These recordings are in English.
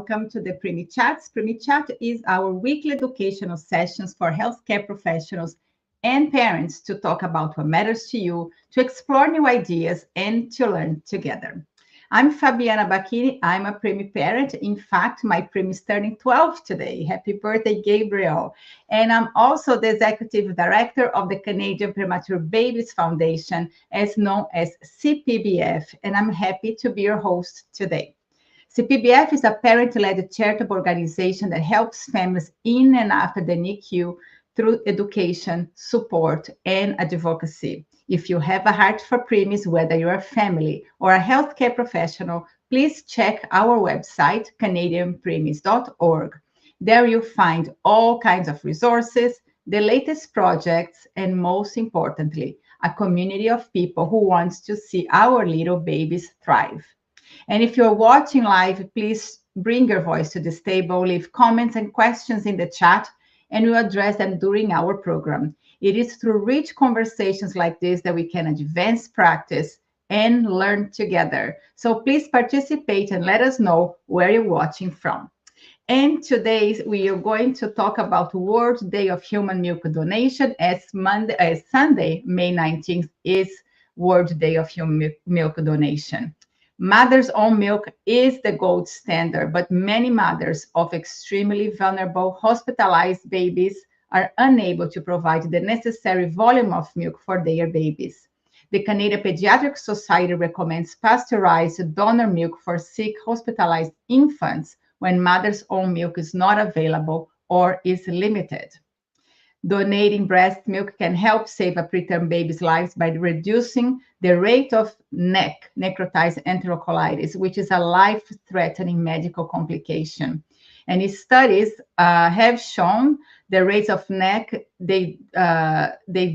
welcome to the Preemie Chats. Preemie Chat is our weekly educational sessions for healthcare professionals and parents to talk about what matters to you, to explore new ideas, and to learn together. I'm Fabiana Bacchini. I'm a preemie parent. In fact, my preemie is turning 12 today. Happy birthday, Gabriel. And I'm also the executive director of the Canadian Premature Babies Foundation, as known as CPBF. And I'm happy to be your host today. CPBF is a parent-led charitable organization that helps families in and after the NICU through education, support, and advocacy. If you have a heart for preemies, whether you're a family or a healthcare professional, please check our website, canadianpreemies.org. There you'll find all kinds of resources, the latest projects, and most importantly, a community of people who wants to see our little babies thrive. And if you're watching live, please bring your voice to this table, leave comments and questions in the chat, and we'll address them during our program. It is through rich conversations like this that we can advance practice and learn together. So please participate and let us know where you're watching from. And today we are going to talk about World Day of Human Milk Donation, as Sunday, May 19th, is World Day of Human Milk Donation. Mother's own milk is the gold standard, but many mothers of extremely vulnerable hospitalized babies are unable to provide the necessary volume of milk for their babies. The Canadian Pediatric Society recommends pasteurized donor milk for sick hospitalized infants when mother's own milk is not available or is limited. Donating breast milk can help save a preterm baby's lives by reducing the rate of NEC, necrotizing enterocolitis, which is a life-threatening medical complication. And studies have shown the rates of NEC, they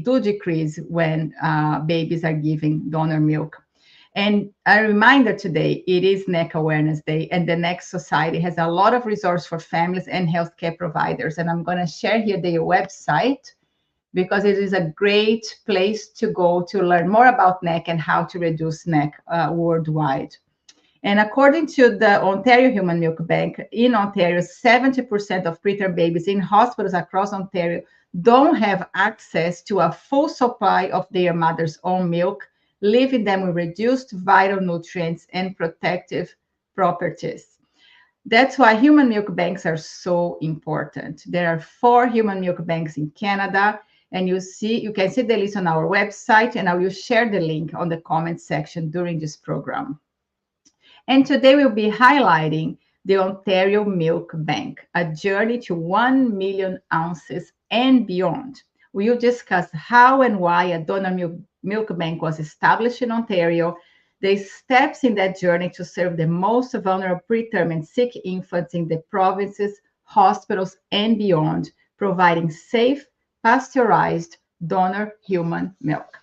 do decrease when babies are giving donor milk. And a reminder today, it is NEC Awareness Day, and the NEC Society has a lot of resources for families and healthcare providers. And I'm going to share here their website because it is a great place to go to learn more about NEC and how to reduce NEC worldwide. And according to the Ontario Human Milk Bank, in Ontario, 70% of preterm babies in hospitals across Ontario don't have access to a full supply of their mother's own milk, leaving them with reduced vital nutrients and protective properties. That's why human milk banks are so important. There are 4 human milk banks in Canada, and you can see the list on our website, and I will share the link on the comment section during this program. And today we'll be highlighting the Ontario Milk Bank, a journey to 1 million ounces and beyond. We will discuss how and why a donor milk bank was established in Ontario, the steps in that journey to serve the most vulnerable preterm and sick infants in the provinces, hospitals, and beyond, providing safe, pasteurized donor human milk.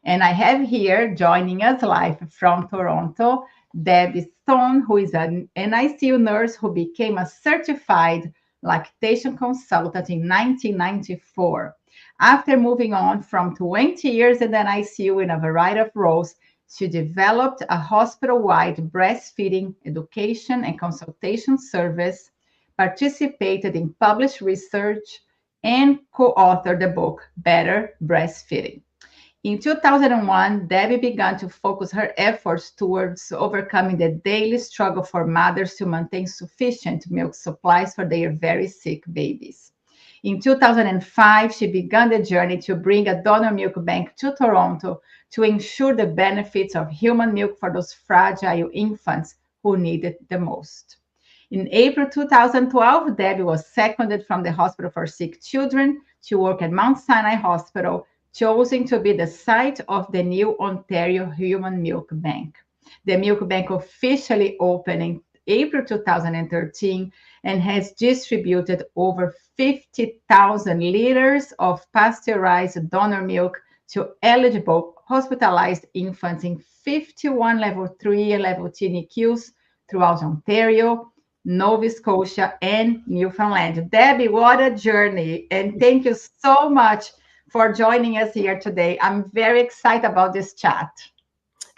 And I have here joining us live from Toronto, Debbie Stone, who is an NICU nurse who became a certified lactation consultant in 1994. After moving on from 20 years in the NICU in a variety of roles, she developed a hospital-wide breastfeeding education and consultation service, participated in published research, and co-authored the book, Better Breastfeeding. In 2001, Debbie began to focus her efforts towards overcoming the daily struggle for mothers to maintain sufficient milk supplies for their very sick babies. In 2005, she began the journey to bring a donor milk bank to Toronto to ensure the benefits of human milk for those fragile infants who need it the most. In April 2012, Debbie was seconded from the Hospital for Sick Children to work at Mount Sinai Hospital, choosing to be the site of the new Ontario Human Milk Bank. The milk bank officially opened in April 2013 and has distributed over 50,000 liters of pasteurized donor milk to eligible hospitalized infants in 51 level 3 and level 2 NICUs throughout Ontario, Nova Scotia, and Newfoundland. Debbie, what a journey. And thank you so much for joining us here today. I'm very excited about this chat.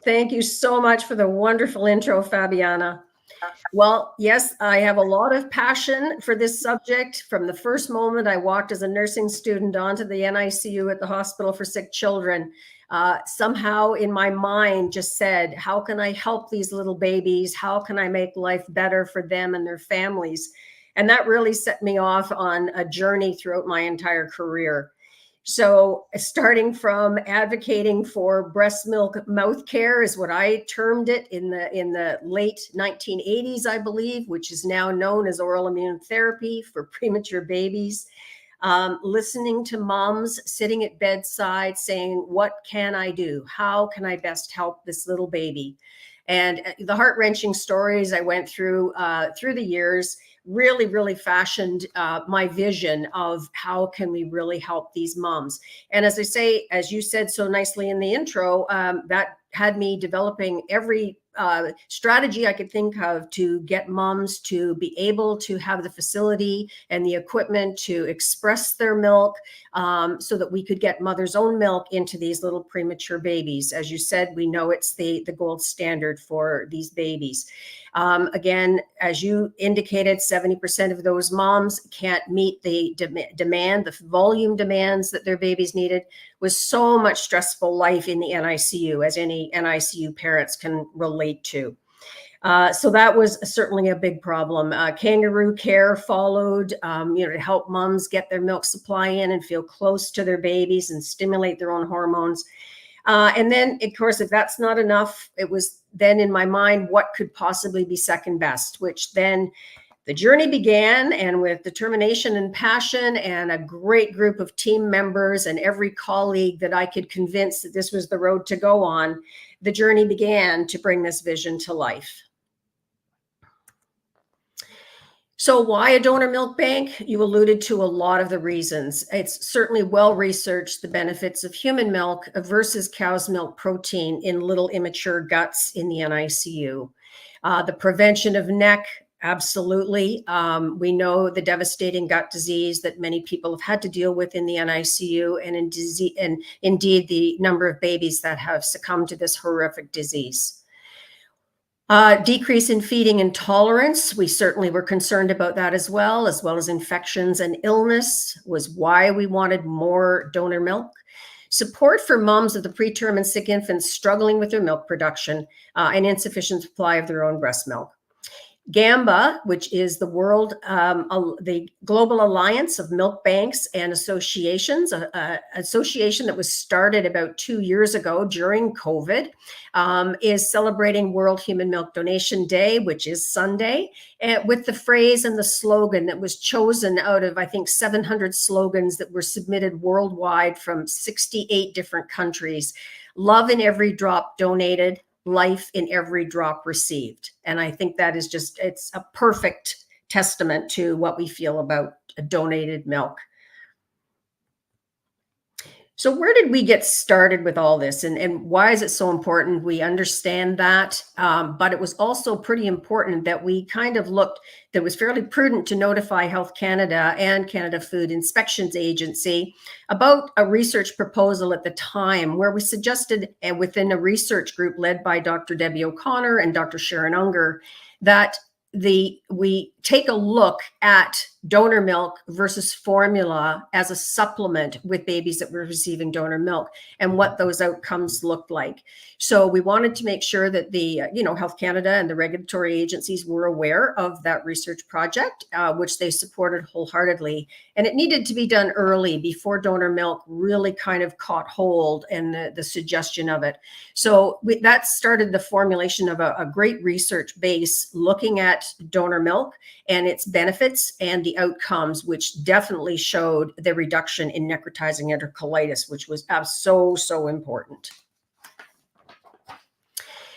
Thank you so much for the wonderful intro, Fabiana. Well, yes, I have a lot of passion for this subject. From the first moment I walked as a nursing student onto the NICU at the Hospital for Sick Children, somehow in my mind just said, how can I help these little babies? How can I make life better for them and their families? And that really set me off on a journey throughout my entire career. So starting from advocating for breast milk mouth care is what I termed it in the late 1980s, I believe, which is now known as oral immune therapy for premature babies. Listening to moms sitting at bedside saying, what can I do? How can I best help this little baby? And the heart-wrenching stories I went through the years really fashioned my vision of how can we really help these moms. And as I say, as you said so nicely in the intro, that had me developing every strategy I could think of to get moms to be able to have the facility and the equipment to express their milk, so that we could get mother's own milk into these little premature babies. As you said, we know it's the gold standard for these babies. Again, as you indicated, 70% of those moms can't meet the demand, the volume demands that their babies needed. Was so much stressful life in the NICU, as any NICU parents can relate to. So that was certainly a big problem. Kangaroo care followed, to help moms get their milk supply in and feel close to their babies and stimulate their own hormones. And then, of course, if that's not enough, it was then in my mind, what could possibly be second best, which then the journey began, and with determination and passion and a great group of team members and every colleague that I could convince that this was the road to go on, the journey began to bring this vision to life. So why a donor milk bank? You alluded to a lot of the reasons. It's certainly well researched, the benefits of human milk versus cow's milk protein in little immature guts in the NICU. The prevention of NEC, absolutely. We know the devastating gut disease that many people have had to deal with in the NICU, and indeed the number of babies that have succumbed to this horrific disease. Decrease in feeding intolerance. We certainly were concerned about that as well as infections and illness was why we wanted more donor milk. Support for moms of the preterm and sick infants struggling with their milk production and insufficient supply of their own breast milk. GAMBA, which is the the Global Alliance of Milk Banks and Associations, an association that was started about 2 years ago during COVID, is celebrating World Human Milk Donation Day, which is Sunday, with the phrase and the slogan that was chosen out of, I think, 700 slogans that were submitted worldwide from 68 different countries. Love in every drop donated, life in every drop received. And I think that is it's a perfect testament to what we feel about donated milk. So where did we get started with all this, and why is it so important? We understand that, but it was also pretty important that we kind of looked, that it was fairly prudent to notify Health Canada and Canada Food Inspections Agency about a research proposal at the time where we suggested, within a research group led by Dr. Debbie O'Connor and Dr. Sharon Unger, that we take a look at donor milk versus formula as a supplement with babies that were receiving donor milk and what those outcomes looked like. So we wanted to make sure that the Health Canada and the regulatory agencies were aware of that research project, which they supported wholeheartedly. And it needed to be done early before donor milk really kind of caught hold and the suggestion of it. So that started the formulation of a great research base looking at donor milk and its benefits and the outcomes, which definitely showed the reduction in necrotizing enterocolitis, which was so important.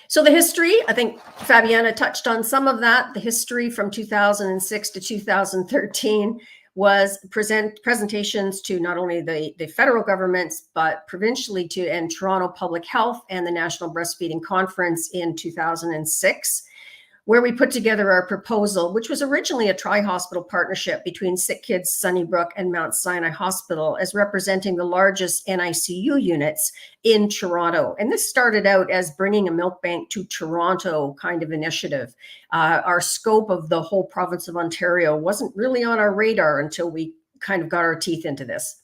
So the history, I think Fabiana touched on some of that. The history from 2006 to 2013 was presentations to not only the federal governments, but provincially and Toronto Public Health and the National Breastfeeding Conference in 2006. where we put together our proposal, which was originally a tri-hospital partnership between Sick Kids Sunnybrook and Mount Sinai Hospital as representing the largest NICU units in Toronto. And this started out as bringing a milk bank to Toronto kind of initiative. Our scope of the whole province of Ontario wasn't really on our radar until we kind of got our teeth into this.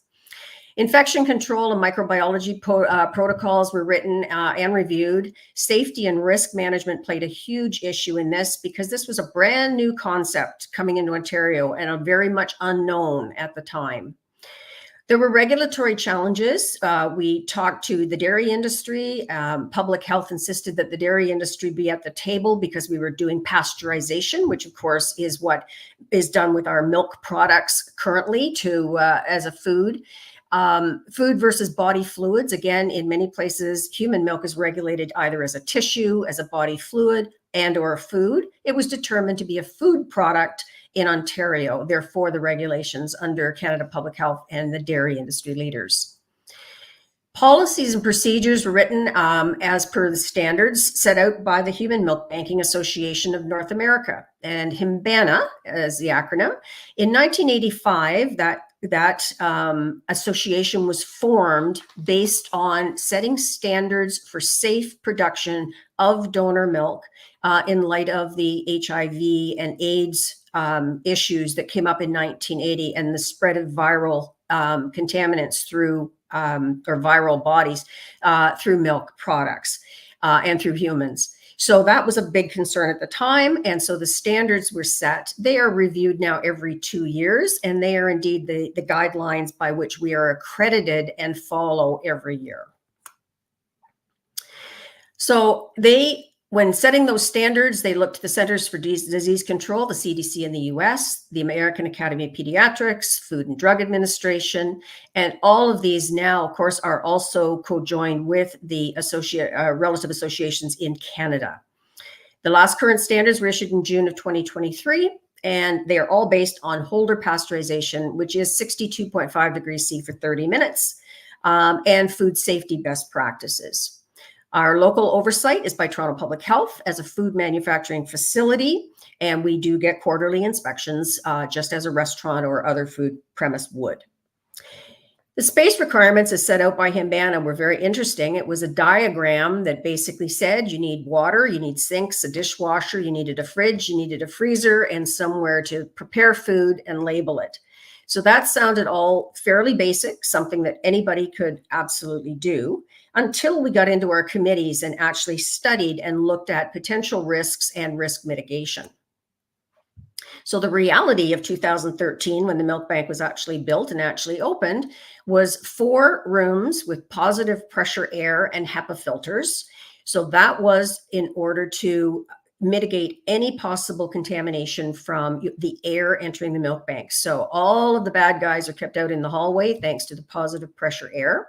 Infection control and microbiology protocols were written and reviewed. Safety and risk management played a huge issue in this because this was a brand new concept coming into Ontario and a very much unknown at the time. There were regulatory challenges. We talked to the dairy industry. Public health insisted that the dairy industry be at the table because we were doing pasteurization, which of course is what is done with our milk products currently as a food. Food versus body fluids. Again, in many places, human milk is regulated either as a tissue, as a body fluid, and or a food. It was determined to be a food product in Ontario, therefore the regulations under Canada Public Health and the dairy industry leaders. Policies and procedures were written as per the standards set out by the Human Milk Banking Association of North America, and HIMBANA as the acronym. In 1985, that association was formed based on setting standards for safe production of donor milk in light of the HIV and AIDS issues that came up in 1980 and the spread of viral contaminants through or viral bodies through milk products and through humans. So that was a big concern at the time. And so the standards were set. They are reviewed now every 2 years, and they are indeed the guidelines by which we are accredited and follow every year. So when setting those standards, they looked to the Centers for Disease Control, the CDC in the US, the American Academy of Pediatrics, Food and Drug Administration, and all of these now, of course, are also co-joined with the relative associations in Canada. The last current standards were issued in June of 2023, and they are all based on Holder pasteurization, which is 62.5 degrees C for 30 minutes, and food safety best practices. Our local oversight is by Toronto Public Health as a food manufacturing facility, and we do get quarterly inspections just as a restaurant or other food premise would. The space requirements as set out by HIMBANA were very interesting. It was a diagram that basically said you need water, you need sinks, a dishwasher, you needed a fridge, you needed a freezer, and somewhere to prepare food and label it. So that sounded all fairly basic, something that anybody could absolutely do, until we got into our committees and actually studied and looked at potential risks and risk mitigation. So the reality of 2013, when the milk bank was actually built and actually opened, was 4 rooms with positive pressure air and HEPA filters. So that was in order to mitigate any possible contamination from the air entering the milk bank. So all of the bad guys are kept out in the hallway thanks to the positive pressure air.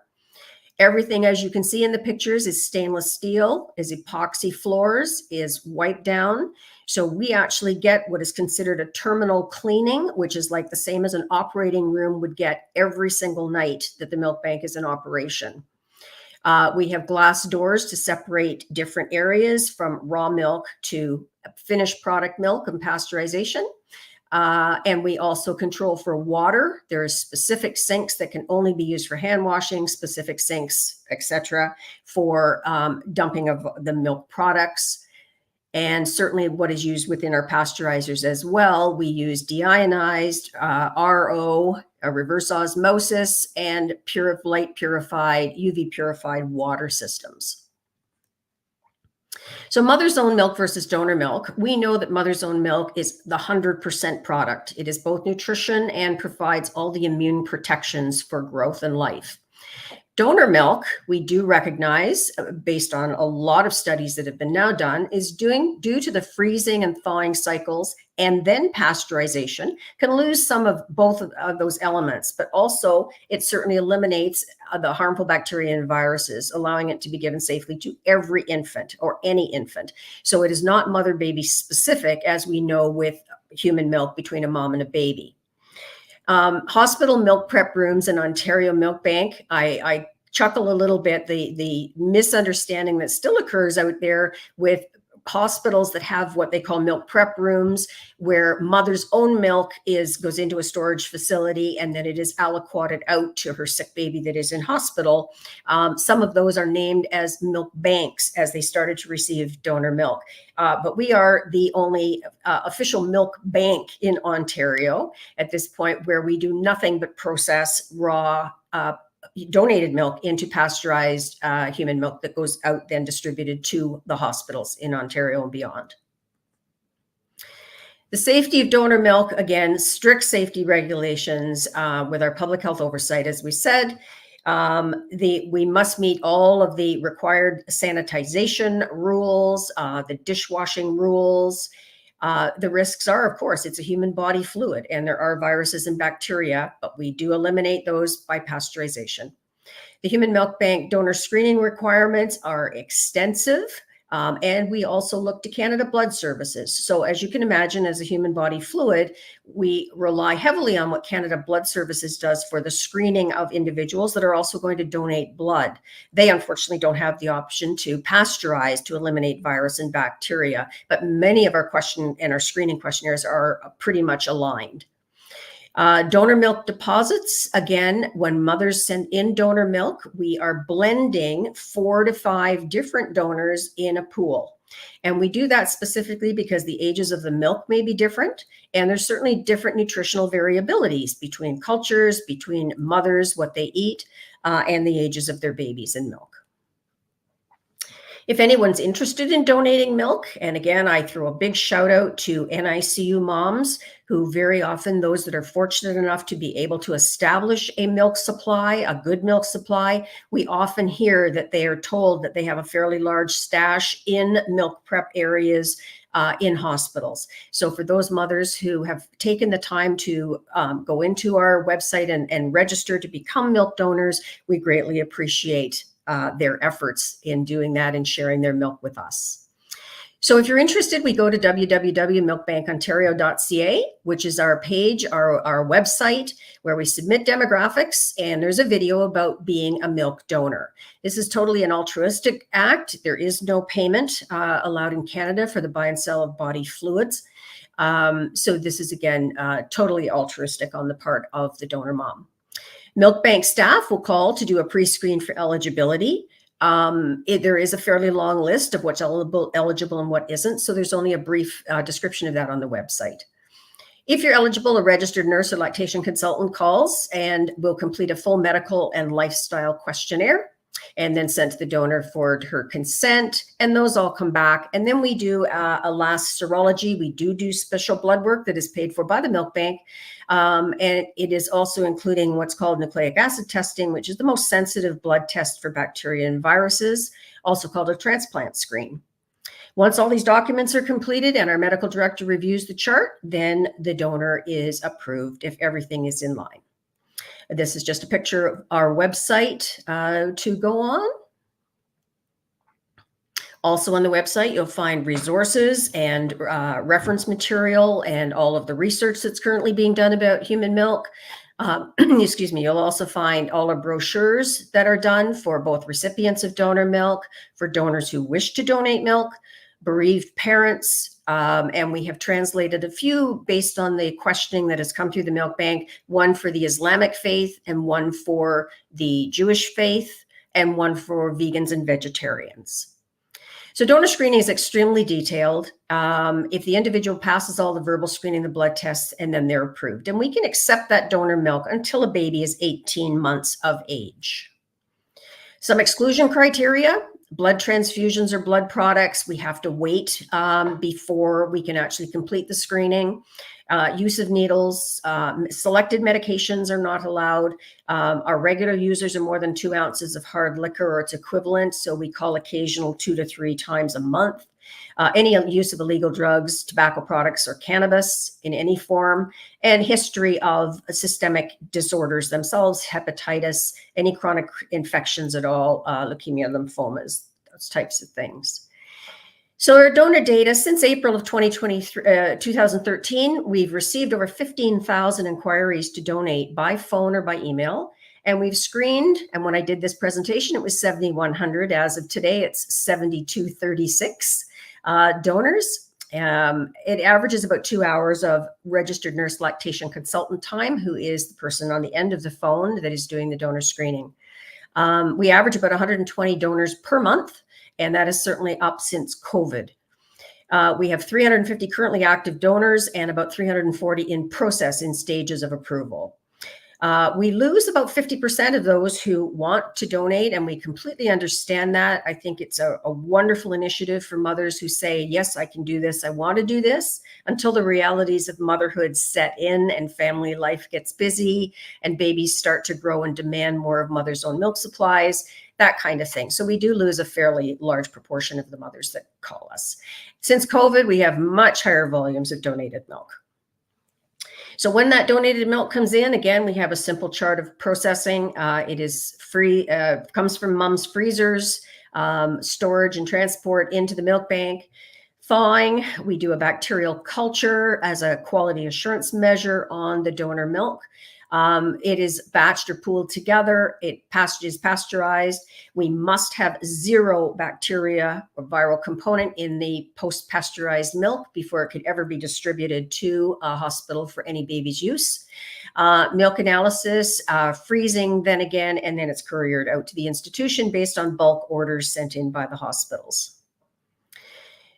Everything, as you can see in the pictures, is stainless steel, is epoxy floors, is wiped down. So we actually get what is considered a terminal cleaning, which is like the same as an operating room would get every single night that the milk bank is in operation. We have glass doors to separate different areas from raw milk to finished product milk and pasteurization. And we also control for water. There are specific sinks that can only be used for hand washing, specific sinks, etc., for dumping of the milk products. And certainly what is used within our pasteurizers as well. We use deionized, RO, reverse osmosis, and light purified, UV purified water systems. So mother's own milk versus donor milk. We know that mother's own milk is the 100% product. It is both nutrition and provides all the immune protections for growth and life. Donor milk, we do recognize, based on a lot of studies that have been now done, is due to the freezing and thawing cycles and then pasteurization, can lose some of both of those elements, but also it certainly eliminates the harmful bacteria and viruses, allowing it to be given safely to every infant or any infant. So it is not mother-baby specific, as we know with human milk between a mom and a baby. Hospital milk prep rooms in Ontario Milk Bank, I chuckle a little bit, the misunderstanding that still occurs out there with hospitals that have what they call milk prep rooms, where mother's own milk goes into a storage facility and then it is aliquoted out to her sick baby that is in hospital. Some of those are named as milk banks as they started to receive donor milk. But we are the only official milk bank in Ontario at this point, where we do nothing but process raw donated milk into pasteurized human milk that goes out then distributed to the hospitals in Ontario and beyond. The safety of donor milk, again, strict safety regulations with our public health oversight, as we said. We must meet all of the required sanitization rules, the dishwashing rules. The risks are, of course, it's a human body fluid and there are viruses and bacteria, but we do eliminate those by pasteurization. The human milk bank donor screening requirements are extensive. And we also look to Canada Blood Services. So as you can imagine, as a human body fluid, we rely heavily on what Canada Blood Services does for the screening of individuals that are also going to donate blood. They unfortunately don't have the option to pasteurize to eliminate virus and bacteria, but many of our question and our screening questionnaires are pretty much aligned. Donor milk deposits, again, when mothers send in donor milk, we are blending 4 to 5 different donors in a pool. And we do that specifically because the ages of the milk may be different, and there's certainly different nutritional variabilities between cultures, between mothers, what they eat, and the ages of their babies and milk. If anyone's interested in donating milk, and again, I throw a big shout out to NICU moms, who very often, those that are fortunate enough to be able to establish a milk supply, a good milk supply, we often hear that they are told that they have a fairly large stash in milk prep areas in hospitals. So for those mothers who have taken the time to go into our website and register to become milk donors, we greatly appreciate their efforts in doing that and sharing their milk with us. So if you're interested, we go to www.milkbankontario.ca, which is our page, our website, where we submit demographics, and there's a video about being a milk donor. This is totally an altruistic act. There is no payment allowed in Canada for the buy and sell of body fluids. So this is, again, totally altruistic on the part of the donor mom. Milk bank staff will call to do a pre-screen for eligibility. There is a fairly long list of what's eligible and what isn't, so there's only a brief description of that on the website. If you're eligible, a registered nurse or lactation consultant calls and will complete a full medical and lifestyle questionnaire and then sent to the donor for her consent, and those all come back. And then we do a last serology. We do special blood work that is paid for by the milk bank. And it is also including what's called nucleic acid testing, which is the most sensitive blood test for bacteria and viruses, also called a transplant screen. Once all these documents are completed and our medical director reviews the chart, then the donor is approved if everything is in line. This is just a picture of our website to go on. Also on the website, you'll find resources and reference material and all of the research that's currently being done about human milk. Excuse me, you'll also find all our brochures that are done for both recipients of donor milk, for donors who wish to donate milk, bereaved parents, and we have translated a few based on the questioning that has come through the milk bank, one for the Islamic faith and one for the Jewish faith and one for vegans and vegetarians. So donor screening is extremely detailed. If the individual passes all the verbal screening, the blood tests, and then they're approved. And we can accept that donor milk until a baby is 18 months of age. Some exclusion criteria: blood transfusions or blood products, we have to wait before we can actually complete the screening. Use of needles, selected medications are not allowed. Our regular users are more than 2 ounces of hard liquor or its equivalent, so we call occasional 2 to 3 times a month. Any use of illegal drugs, tobacco products, or cannabis in any form, and history of systemic disorders themselves, hepatitis, any chronic infections at all, leukemia, lymphomas, those types of things. So our donor data, since April of 2013, we've received over 15,000 inquiries to donate by phone or by email. And we've screened, and when I did this presentation, it was 7,100. As of today, it's 7,236. donors. It averages about 2 hours of registered nurse lactation consultant time, who is the person on the end of the phone that is doing the donor screening. We average about 120 donors per month, and that is certainly up since COVID. We have 350 currently active donors and about 340 in process in stages of approval. We lose about 50% of those who want to donate, and we completely understand that. I think it's a wonderful initiative for mothers who say, yes, I can do this, I want to do this, until the realities of motherhood set in and family life gets busy and babies start to grow and demand more of mother's own milk supplies, that kind of thing. So we do lose a fairly large proportion of the mothers that call us. Since COVID, we have much higher volumes of donated milk. So when that donated milk comes in, again, we have a simple chart of processing. It is free, comes from mom's freezers, storage and transport into the milk bank. Thawing, we do a bacterial culture as a quality assurance measure on the donor milk. It is batched or pooled together. It is pasteurized. We must have 0 bacteria or viral component in the post-pasteurized milk before it could ever be distributed to a hospital for any baby's use. Milk analysis, freezing then again, and then it's couriered out to the institution based on bulk orders sent in by the hospitals.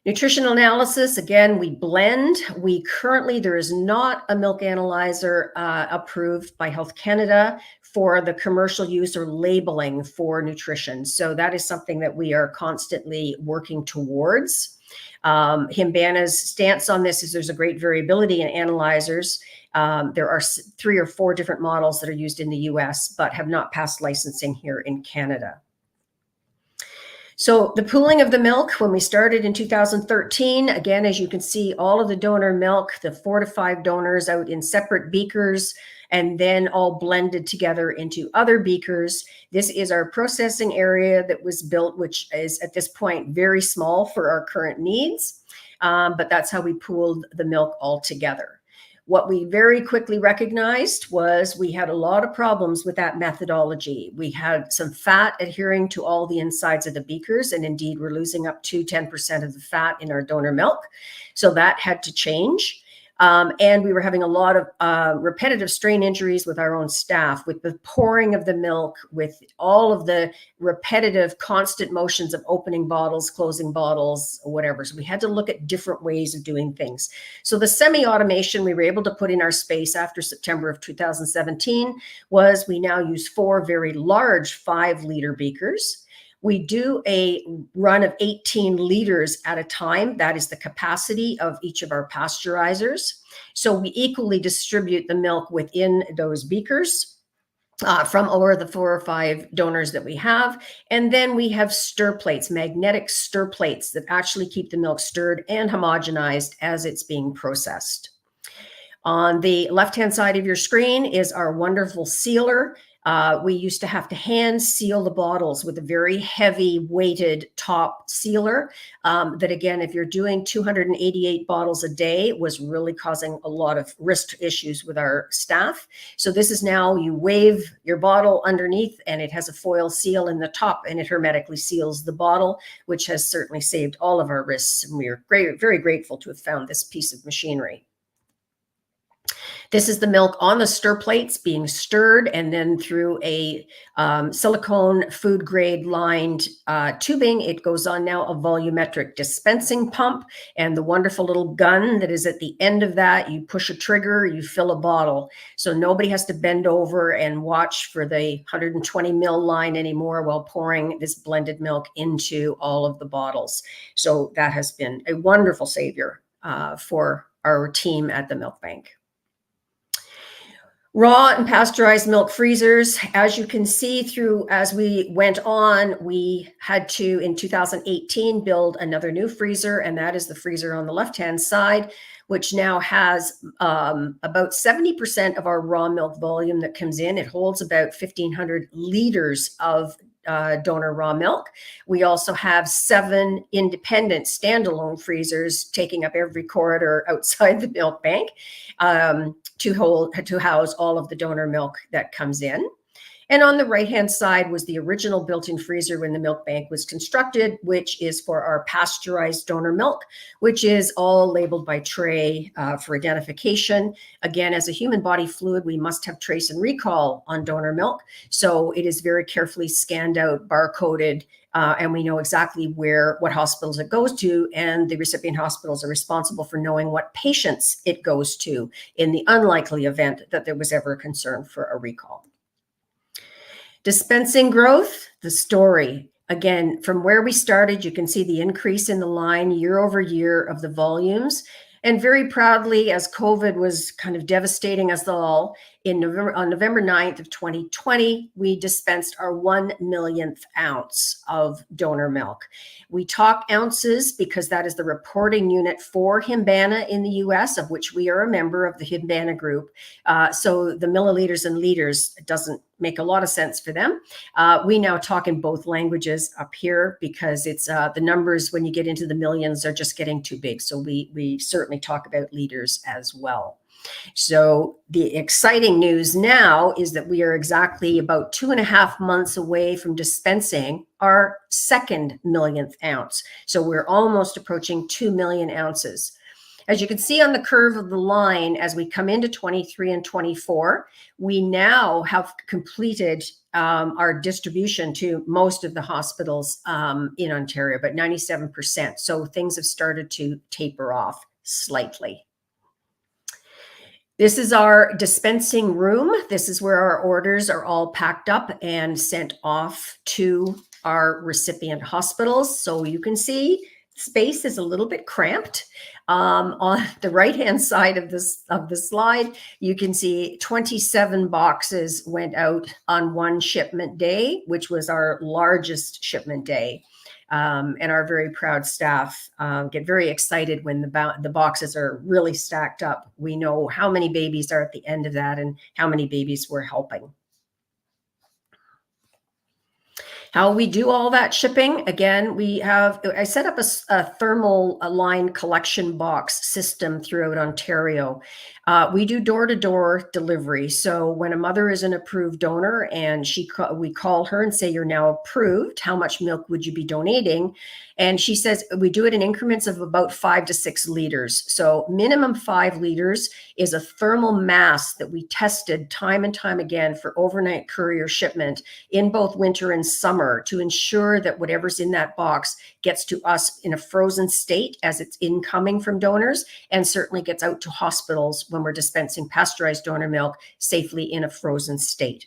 Nutritional analysis, again, we blend. There is not a milk analyzer approved by Health Canada for the commercial use or labeling for nutrition. So that is something that we are constantly working towards. Himbana's stance on this is there's a great variability in analyzers. There are 3 or 4 different models that are used in the US, but have not passed licensing here in Canada. So the pooling of the milk, when we started in 2013, again, as you can see, all of the donor milk, the 4 to 5 donors out in separate beakers, and then all blended together into other beakers. This is our processing area that was built, which is at this point very small for our current needs, but that's how we pooled the milk all together. What we very quickly recognized was we had a lot of problems with that methodology. We had some fat adhering to all the insides of the beakers, and indeed we're losing up to 10% of the fat in our donor milk. So that had to change. And we were having a lot of repetitive strain injuries with our own staff, with the pouring of the milk, with all of the repetitive constant motions of opening bottles, closing bottles, whatever. So we had to look at different ways of doing things. So the semi-automation we were able to put in our space after September of 2017 was we now use 4 very large 5-liter beakers. We do a run of 18 liters at a time. That is the capacity of each of our pasteurizers. So we equally distribute the milk within those beakers from over the 4 or 5 donors that we have. And then we have stir plates, magnetic stir plates that actually keep the milk stirred and homogenized as it's being processed. On the left-hand side of your screen is our wonderful sealer. We used to have to hand seal the bottles with a very heavy weighted top sealer that, again, if you're doing 288 bottles a day, was really causing a lot of wrist issues with our staff. So this is now you wave your bottle underneath and it has a foil seal in the top and it hermetically seals the bottle, which has certainly saved all of our wrists. And we are very grateful to have found this piece of machinery. This is the milk on the stir plates being stirred, and then through a silicone food grade lined tubing, it goes on now a volumetric dispensing pump, and the wonderful little gun that is at the end of that, you push a trigger, you fill a bottle. So nobody has to bend over and watch for the 120 ml line anymore while pouring this blended milk into all of the bottles. So that has been a wonderful savior for our team at the milk bank. Raw and pasteurized milk freezers, as you can see through, as we went on, we had to, in 2018, build another new freezer, and that is the freezer on the left-hand side, which now has about 70% of our raw milk volume that comes in. It holds about 1,500 liters of donor raw milk. We also have 7 independent standalone freezers taking up every corridor outside the milk bank to house all of the donor milk that comes in. And on the right-hand side was the original built-in freezer when the milk bank was constructed, which is for our pasteurized donor milk, which is all labeled by tray for identification. Again, as a human body fluid, we must have trace and recall on donor milk. So it is very carefully scanned out, barcoded, and we know exactly what hospitals it goes to, and the recipient hospitals are responsible for knowing what patients it goes to in the unlikely event that there was ever a concern for a recall. Dispensing growth, the story. Again, from where we started, you can see the increase in the line year over year of the volumes. And very proudly, as COVID was kind of devastating us all, on November 9th of 2020, we dispensed our 1 millionth ounce of donor milk. We talk ounces because that is the reporting unit for Himbana in the US, of which we are a member of the Himbana group. So the milliliters and liters doesn't make a lot of sense for them. We now talk in both languages up here because it's the numbers when you get into the millions are just getting too big. So we certainly talk about liters as well. So the exciting news now is that we are exactly about 2.5 months away from dispensing our 2 millionth ounce. So we're almost approaching 2 million ounces. As you can see on the curve of the line, as we come into 23 and 24, we now have completed our distribution to most of the hospitals in Ontario, but 97%. So things have started to taper off slightly. This is our dispensing room. This is where our orders are all packed up and sent off to our recipient hospitals. So you can see space is a little bit cramped. On the right-hand side of the slide, you can see 27 boxes went out on one shipment day, which was our largest shipment day. And our very proud staff get very excited when the boxes are really stacked up. We know how many babies are at the end of that and how many babies we're helping. How we do all that shipping, again, I set up a thermal line collection box system throughout Ontario. We do door-to-door delivery. So when a mother is an approved donor and we call her and say, you're now approved, how much milk would you be donating? And she says, we do it in increments of about 5 to 6 liters. So minimum 5 liters is a thermal mass that we tested time and time again for overnight courier shipment in both winter and summer to ensure that whatever's in that box gets to us in a frozen state as it's incoming from donors, and certainly gets out to hospitals when we're dispensing pasteurized donor milk safely in a frozen state.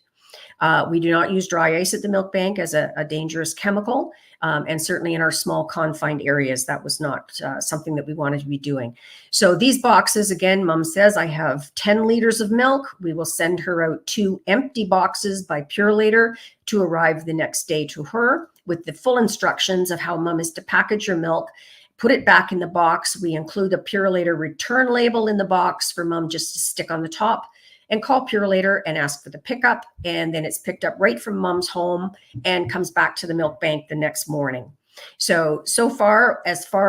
We do not use dry ice at the milk bank as a dangerous chemical. And certainly in our small confined areas, that was not something that we wanted to be doing. So these boxes, again, Mom says, I have 10 liters of milk. We will send her out 2 empty boxes by Purelator to arrive the next day to her with the full instructions of how Mom is to package her milk, put it back in the box. We include a Purelator return label in the box for Mom just to stick on the top, and call Purelator and ask for the pickup. And then it's picked up right from Mom's home and comes back to the milk bank the next morning. So far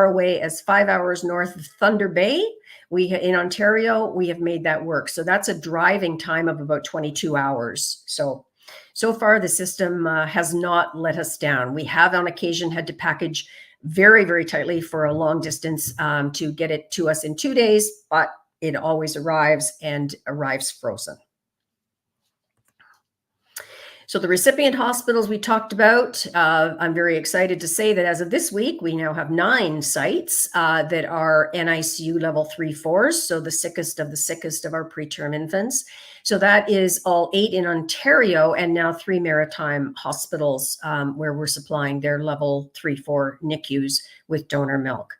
away as 5 hours north of Thunder Bay, in Ontario, we have made that work. So that's a driving time of about 22 hours. So far the system has not let us down. We have on occasion had to package very, very tightly for a long distance to get it to us in 2 days, but it always arrives and arrives frozen. So the recipient hospitals we talked about, I'm very excited to say that as of this week, we now have 9 sites that are NICU level 3-4s, so the sickest of our preterm infants. So that is all 8 in Ontario and now 3 maritime hospitals where we're supplying their level 3-4 NICUs with donor milk.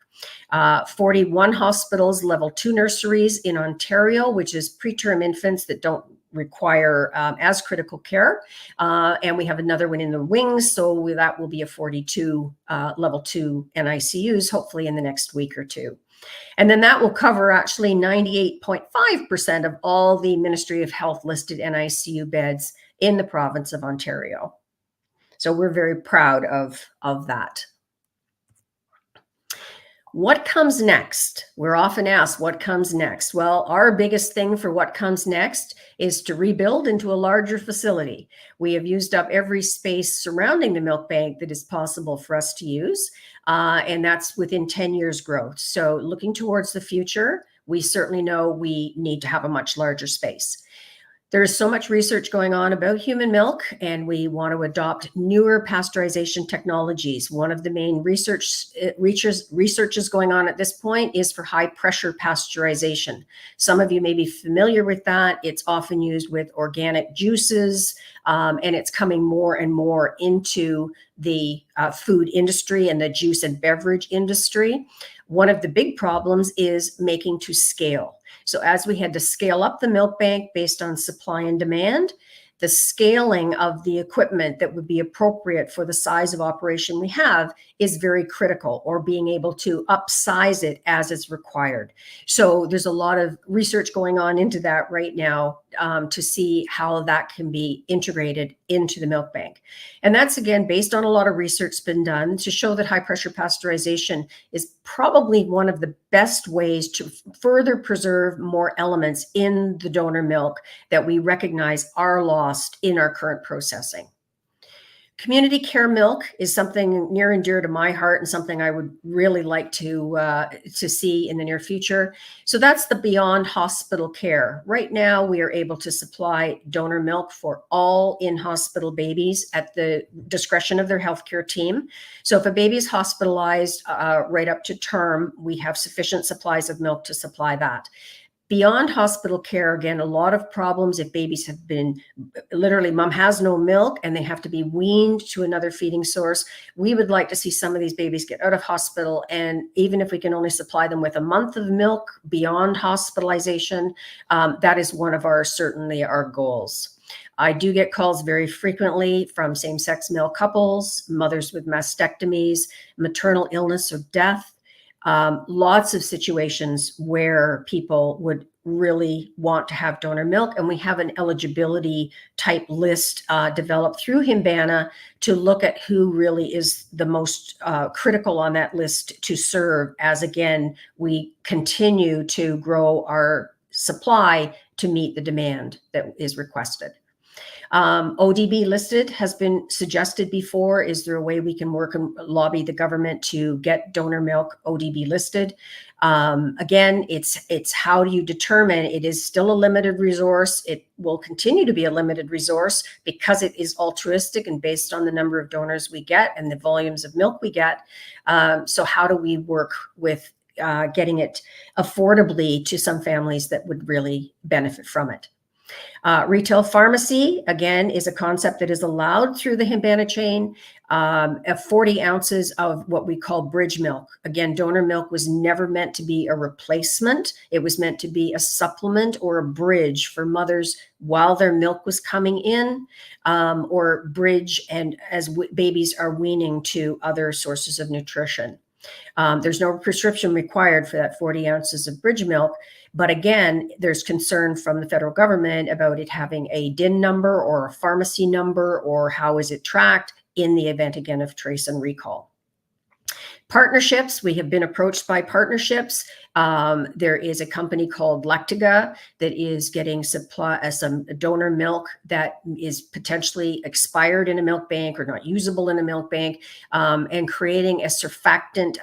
41 hospitals, level 2 nurseries in Ontario, which is preterm infants that don't require as critical care. And we have another one in the wings. So that will be a 42 level 2 NICUs, hopefully in the next week or 2. And then that will cover actually 98.5% of all the Ministry of Health listed NICU beds in the province of Ontario. So we're very proud of that. What comes next? We're often asked, what comes next? Well, our biggest thing for what comes next is to rebuild into a larger facility. We have used up every space surrounding the milk bank that is possible for us to use, and that's within 10 years growth. So looking towards the future, we certainly know we need to have a much larger space. There is so much research going on about human milk, and we want to adopt newer pasteurization technologies. One of the main researches going on at this point is for high pressure pasteurization. Some of you may be familiar with that. It's often used with organic juices, and it's coming more and more into the food industry and the juice and beverage industry. One of the big problems is making to scale. So as we had to scale up the milk bank based on supply and demand, the scaling of the equipment that would be appropriate for the size of operation we have is very critical, or being able to upsize it as it's required. So there's a lot of research going on into that right now to see how that can be integrated into the milk bank. And that's, again, based on a lot of research been done to show that high pressure pasteurization is probably one of the best ways to further preserve more elements in the donor milk that we recognize are lost in our current processing. Community care milk is something near and dear to my heart, and something I would really like to see in the near future. So that's the beyond hospital care. Right now, we are able to supply donor milk for all in-hospital babies at the discretion of their healthcare team. So if a baby is hospitalized right up to term, we have sufficient supplies of milk to supply that. Beyond hospital care, again, a lot of problems if babies have been, literally, mom has no milk and they have to be weaned to another feeding source. We would like to see some of these babies get out of hospital, and even if we can only supply them with a month of milk beyond hospitalization, that is one of certainly our goals. I do get calls very frequently from same-sex male couples, mothers with mastectomies, maternal illness or death. Lots of situations where people would really want to have donor milk, and we have an eligibility type list developed through Himbana to look at who really is the most critical on that list to serve, as, again, we continue to grow our supply to meet the demand that is requested. ODB listed has been suggested before. Is there a way we can work and lobby the government to get donor milk ODB listed? Again, it's how do you determine? It is still a limited resource. It will continue to be a limited resource because it is altruistic and based on the number of donors we get and the volumes of milk we get. So how do we work with getting it affordably to some families that would really benefit from it? Retail pharmacy, again, is a concept that is allowed through the Himbana chain. 40 ounces of what we call bridge milk. Again, donor milk was never meant to be a replacement. It was meant to be a supplement or a bridge for mothers while their milk was coming in, or bridge and as babies are weaning to other sources of nutrition. There's no prescription required for that 40 ounces of bridge milk. But again, there's concern from the federal government about it having a DIN number or a pharmacy number, or how is it tracked in the event, again, of trace and recall. Partnerships, we have been approached by partnerships. There is a company called Lactiga that is getting some donor milk that is potentially expired in a milk bank or not usable in a milk bank, and creating a surfactant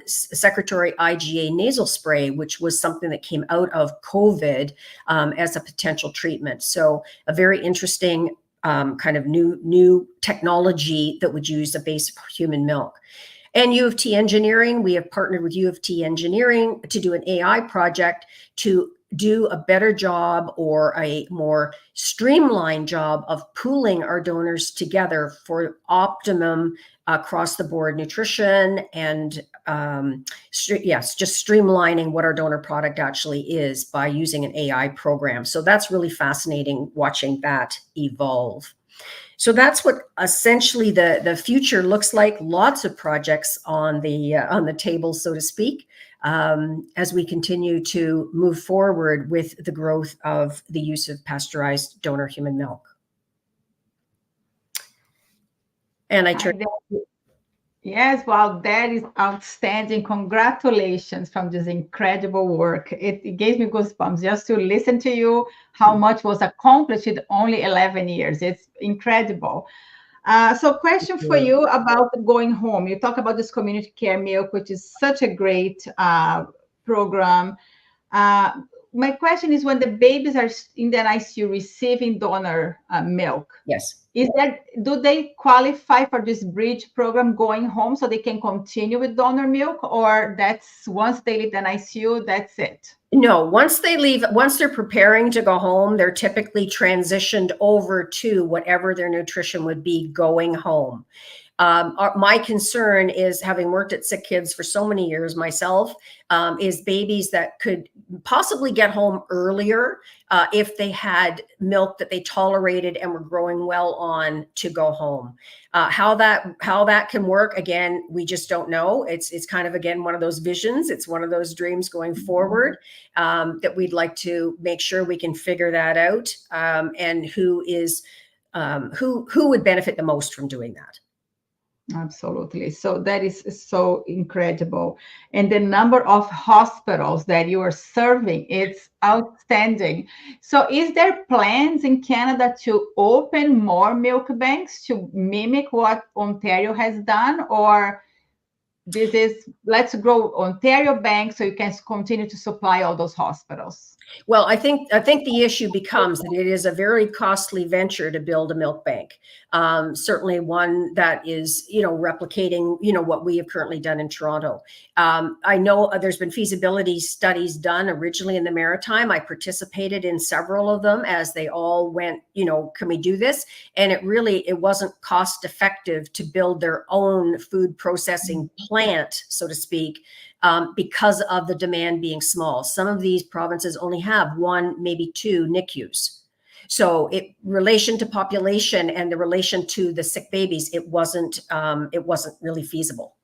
secretory IgA nasal spray, which was something that came out of COVID as a potential treatment. So a very interesting kind of new technology that would use a base of human milk. And U of T Engineering, we have partnered with U of T Engineering to do an AI project to do a better job or a more streamlined job of pooling our donors together for optimum across the board nutrition and just streamlining what our donor product actually is by using an AI program. So that's really fascinating watching that evolve. So that's what essentially the future looks like. Lots of projects on the table, so to speak, as we continue to move forward with the growth of the use of pasteurized donor human milk. And I turn. Yes, well, that is outstanding. Congratulations from this incredible work. It gave me goosebumps just to listen to you, how much was accomplished in only 11 years. It's incredible. So question for Yeah. you about going home. You talk about this community care milk, which is such a great program. Uh, my question is when the babies are in the NICU receiving donor milk, Yes. do they qualify for this bridge program going home so they can continue with donor milk, or that's once they leave the NICU, that's it? No, once they leave, once they're preparing to go home, they're typically transitioned over to whatever their nutrition would be going home. My concern is, having worked at sick kids for so many years myself, is babies that could possibly get home earlier if they had milk that they tolerated and were growing well on to go home. How that can work, again, we just don't know. It's kind of, again, one of those visions. It's one of those dreams going forward, that we'd like to make sure we can figure that out, and who would benefit the most from doing that. Absolutely. So that is so incredible. And the number of hospitals that you are serving, it's outstanding. So is there plans in Canada to open more milk banks to mimic what Ontario has done? Or this is, let's grow Ontario Bank so you can continue to supply all those hospitals? Well, I think the issue becomes that it is a very costly venture to build a milk bank. Certainly one that is, replicating, what we have currently done in Toronto. I know there's been feasibility studies done originally in the Maritime. I participated in several of them as they all went, can we do this? And it wasn't cost effective to build their own food processing plant, so to speak, because of the demand being small. Some of these provinces only have one, maybe two NICUs. So relation to population and the relation to the sick babies, it wasn't really feasible.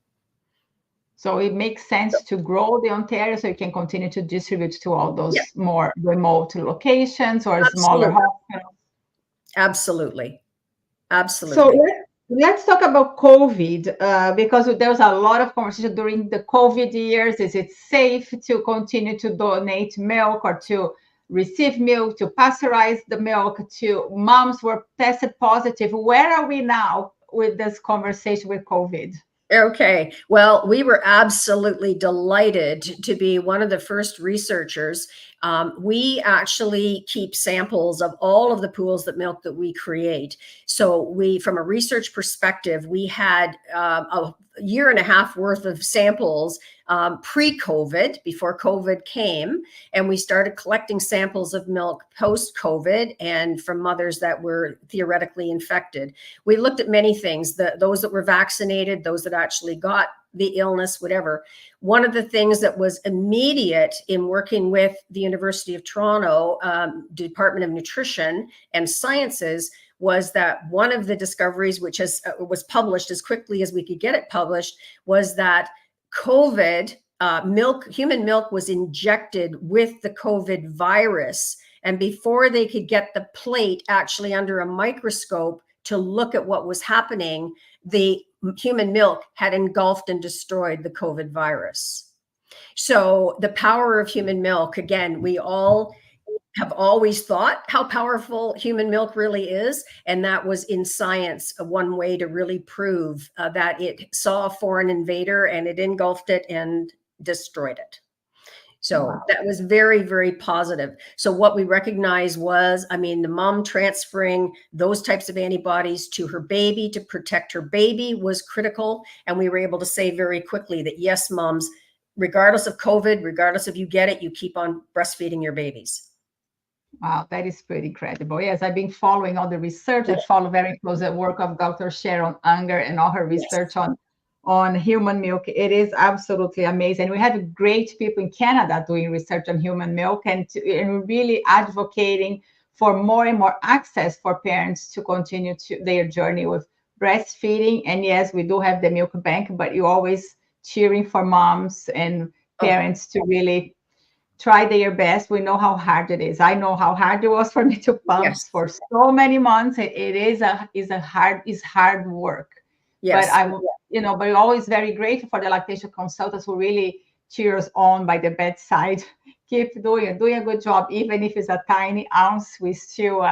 So it makes sense to grow the Ontario so you can continue to distribute to all those more remote locations or smaller hospitals. Absolutely. So let's talk about COVID, because there was a lot of conversation during the COVID years. Is it safe to continue to donate milk or to receive milk, to pasteurize the milk, to moms were tested positive? Where are we now with this conversation with COVID? Okay. Well, we were absolutely delighted to be one of the first researchers. We actually keep samples of all of the pools of milk that we create. So from a research perspective, we had a year and a half worth of samples pre-COVID, before COVID came, and we started collecting samples of milk post-COVID and from mothers that were theoretically infected. We looked at many things, those that were vaccinated, those that actually got the illness, whatever. One of the things that was immediate in working with the University of Toronto, Department of Nutrition and Sciences, was that one of the discoveries, which was published as quickly as we could get it published, was that COVID human milk was injected with the COVID virus. And before they could get the plate actually under a microscope to look at what was happening, the human milk had engulfed and destroyed the COVID virus. So the power of human milk, again, we all have always thought how powerful human milk really is. And that was, in science, one way to really prove that it saw a foreign invader and it engulfed it and destroyed it. So that was very, very positive. So what we recognized was, the mom transferring those types of antibodies to her baby to protect her baby was critical. And we were able to say very quickly that, yes, moms, regardless of COVID, regardless if you get it, you keep on breastfeeding your babies. Wow, that is pretty incredible. Yes, I've been following all the research. I follow very close the work of Dr. Sharon Unger and all her research on human milk. It is absolutely amazing. We have great people in Canada doing research on human milk and really advocating for more and more access for parents to continue their journey with breastfeeding. And yes, we do have the milk bank, but you're always cheering for moms and parents to really try their best. We know how hard it is. I know how hard it was for me to pump for so many months. It is hard work. Yes. But but we're always very grateful for the lactation consultants who really cheer us on by the bedside. Keep doing a good job, even if it's a tiny ounce. We still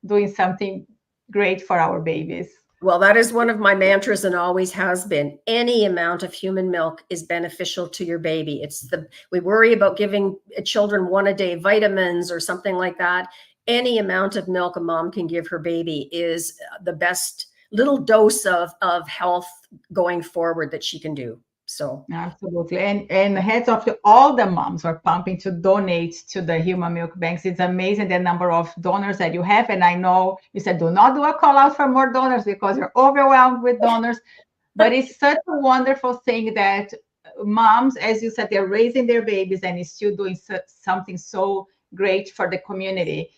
doing something great for our babies. Well, that is one of my mantras and always has been. Any amount of human milk is beneficial to your baby. We worry about giving children 1 a day vitamins or something like that. Any amount of milk a mom can give her baby is the best little dose of health going forward that she can do. So absolutely. And heads off to all the moms who are pumping to donate to the human milk banks. It's amazing the number of donors that you have. And I know you said do not do a call out for more donors because you're overwhelmed with donors. But it's such a wonderful thing that moms, as you said, they're raising their babies and is still doing something so great for the community.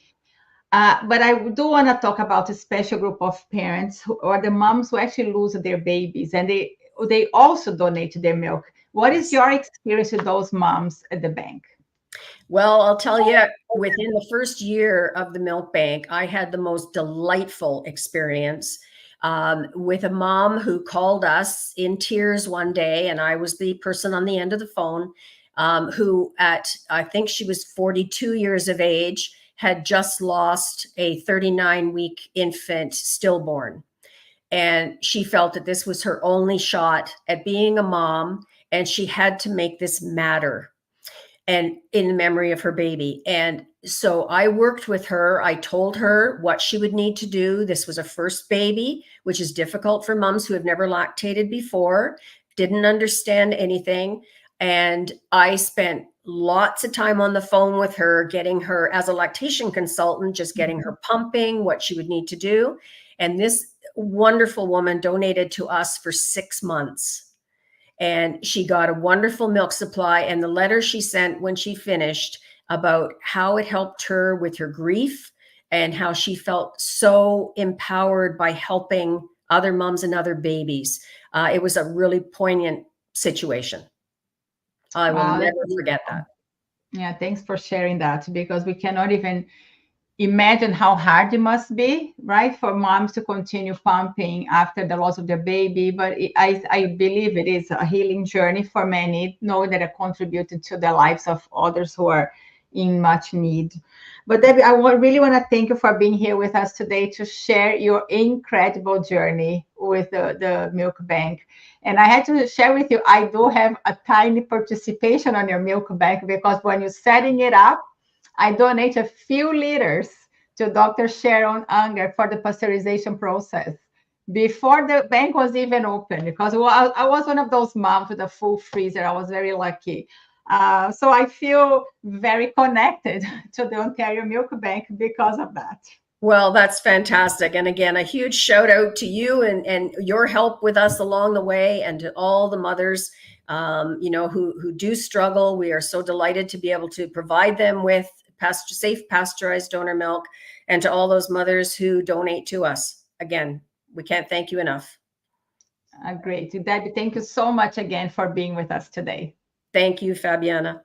But I do want to talk about a special group of parents or the moms who actually lose their babies, and they also donate their milk. What is your experience with those moms at the bank? Well, I'll tell you, within the first year of the milk bank, I had the most delightful experience with a mom who called us in tears one day, and I was the person on the end of the phone, who I think she was 42 years of age, had just lost a 39-week infant stillborn. And she felt that this was her only shot at being a mom, and she had to make this matter and in the memory of her baby. And so I worked with her. I told her what she would need to do. This was a first baby, which is difficult for moms who have never lactated before, didn't understand anything. And I spent lots of time on the phone with her, getting her as a lactation consultant, just getting her pumping, what she would need to do. And this wonderful woman donated to us for 6 months. And she got a wonderful milk supply. And the letter she sent when she finished about how it helped her with her grief and how she felt so empowered by helping other moms and other babies. It was a really poignant situation. I will never forget that. Yeah, thanks for sharing that, because we cannot even imagine how hard it must be, right, for moms to continue pumping after the loss of their baby. But I believe it is a healing journey for many, knowing that it contributed to the lives of others who are in much need. But Debbie, I really want to thank you for being here with us today to share your incredible journey with the milk bank. And I had to share with you, I do have a tiny participation on your milk bank, because when you're setting it up, I donate a few liters to Dr. Sharon Unger for the pasteurization process before the bank was even open, because I was one of those moms with a full freezer. I was very lucky. So I feel very connected to the Ontario Milk Bank because of that. Well, that's fantastic. And again, a huge shout out to you and your help with us along the way, and to all the mothers, who do struggle. We are so delighted to be able to provide them with safe pasteurized donor milk, and to all those mothers who donate to us. Again, we can't thank you enough. Great. Debbie, thank you so much again for being with us today. Thank you, Fabiana.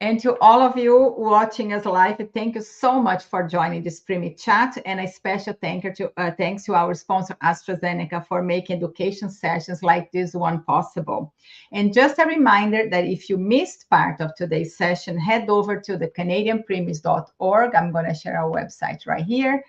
And to all of you watching us live, thank you so much for joining this Primi Chat. And a special thanks to our sponsor, AstraZeneca, for making education sessions like this one possible. And just a reminder that if you missed part of today's session, head over to the canadianpremis.org. I'm going to share our website right here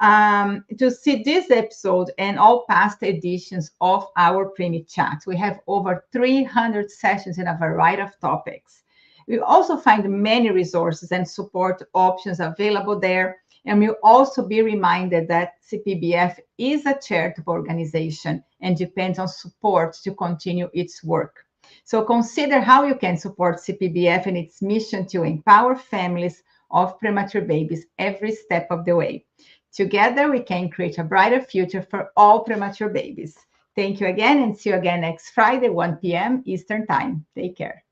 to see this episode and all past editions of our Primi Chat. We have over 300 sessions in a variety of topics. We also find many resources and support options available there. And you'll also be reminded that CPBF is a charitable organization and depends on support to continue its work. So consider how you can support CPBF in its mission to empower families of premature babies every step of the way. Together, we can create a brighter future for all premature babies. Thank you again, and see you again next Friday, 1 p.m. Eastern Time. Take care.